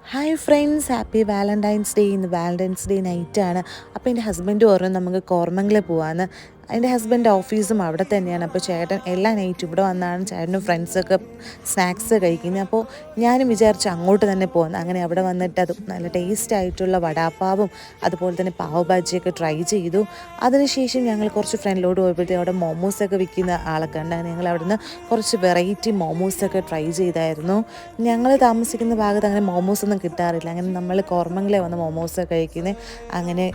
Hi friends, happy Valentine's day. ഇന്ന് Valentine's day നൈറ്റാണ്. അപ്പോൾ എൻ്റെ ഹസ്ബൻഡ് പറഞ്ഞു നമുക്ക് കോർമംഗലെ പോകാമെന്ന്. എൻ്റെ ഹസ്ബൻഡ് ഓഫീസും അവിടെ തന്നെയാണ്. അപ്പോൾ ചേട്ടൻ എല്ലാ നൈറ്റും ഇവിടെ വന്നാണ് ചേട്ടനും ഫ്രണ്ട്സൊക്കെ സ്നാക്സ് കഴിക്കുന്നത്. അപ്പോൾ ഞാനും വിചാരിച്ചു അങ്ങോട്ട് തന്നെ പോകുന്നത്. അങ്ങനെ അവിടെ വന്നിട്ട് അത് നല്ല ടേസ്റ്റ് ആയിട്ടുള്ള വടാപ്പാവും അതുപോലെ തന്നെ പാവ് ഭാജിയൊക്കെ ട്രൈ ചെയ്തു. അതിനുശേഷം ഞങ്ങൾ കുറച്ച് ഫ്രണ്ടിലോട്ട് പോയപ്പോഴത്തേക്കും അവിടെ മോമോസൊക്കെ വിൽക്കുന്ന ആളൊക്കെ ഉണ്ട്. അങ്ങനെ ഞങ്ങൾ അവിടുന്ന് കുറച്ച് വെറൈറ്റി മോമോസൊക്കെ ട്രൈ ചെയ്തായിരുന്നു. ഞങ്ങൾ താമസിക്കുന്ന ഭാഗത്ത് അങ്ങനെ മോമോസ് ഒന്നും കിട്ടാറില്ല. അങ്ങനെ നമ്മൾ കോർമംഗലെ വന്ന് മോമോസൊക്കെ കഴിക്കുന്നത്. അങ്ങനെ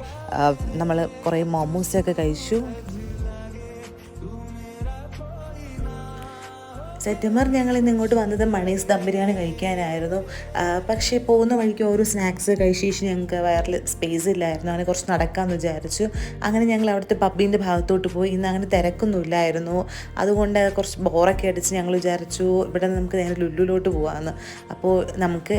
നമ്മൾ കുറേ മോമോസൊക്കെ കഴിച്ചു. സെപ്റ്റംബർ ഞങ്ങൾ ഇന്ന് ഇങ്ങോട്ട് വന്നത് മണീസ് ദം ബിരിയാണി കഴിക്കാനായിരുന്നു. പക്ഷേ പോകുന്ന വഴിക്ക് ഓരോ സ്നാക്സ് കഴിച്ച ശേഷം ഞങ്ങൾക്ക് വയറിൽ സ്പേസ് ഇല്ലായിരുന്നു. അങ്ങനെ കുറച്ച് നടക്കാമെന്ന് വിചാരിച്ചു. അങ്ങനെ ഞങ്ങൾ അവിടുത്തെ പബ്ബിൻ്റെ ഭാഗത്തോട്ട് പോയി. ഇന്ന് അങ്ങനെ തിരക്കൊന്നുമില്ലായിരുന്നു. അതുകൊണ്ട് കുറച്ച് ബോറൊക്കെ അടിച്ച് ഞങ്ങൾ വിചാരിച്ചു ഇവിടെ നമുക്ക് നേരെ ലുല്ലുലോട്ട് പോകാമെന്ന്. അപ്പോൾ നമുക്ക്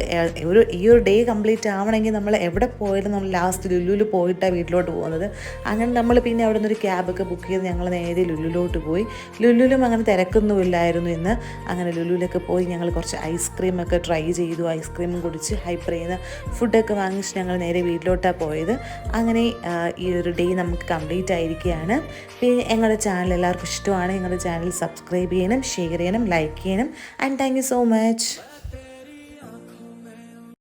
ഈ ഒരു ഡേ കംപ്ലീറ്റ് ആവണമെങ്കിൽ നമ്മൾ എവിടെ പോയാലും നമ്മൾ ലാസ്റ്റ് ലുല്ലുവിൽ പോയിട്ടാണ് വീട്ടിലോട്ട് പോകുന്നത്. അങ്ങനെ നമ്മൾ പിന്നെ അവിടെ നിന്നൊരു ക്യാബൊക്കെ ബുക്ക് ചെയ്ത് ഞങ്ങൾ നേരെ ലുല്ലുലോട്ട് പോയി. ലുല്ലുലും അങ്ങനെ തിരക്കൊന്നുമില്ലായിരുന്നു ഇന്ന്. അങ്ങനെ ലുലുവിലൊക്കെ പോയി ഞങ്ങൾ കുറച്ച് ഐസ്ക്രീമൊക്കെ ട്രൈ ചെയ്തു. ഐസ്ക്രീമും കുടിച്ച് ഹൈപ്പർ ചെയ്യുന്ന ഫുഡൊക്കെ വാങ്ങിച്ച് ഞങ്ങൾ നേരെ വീട്ടിലോട്ടാണ് പോയത്. അങ്ങനെ ഈ ഒരു ഡേ നമുക്ക് കംപ്ലീറ്റ് ആയിരിക്കുകയാണ്. പിന്നെ ഞങ്ങളുടെ ചാനൽ എല്ലാവർക്കും ഇഷ്ടമാണ്. ഞങ്ങളുടെ ചാനൽ സബ്സ്ക്രൈബ് ചെയ്യണം, ഷെയർ ചെയ്യണം, ലൈക്ക് ചെയ്യണം. And thank you so much.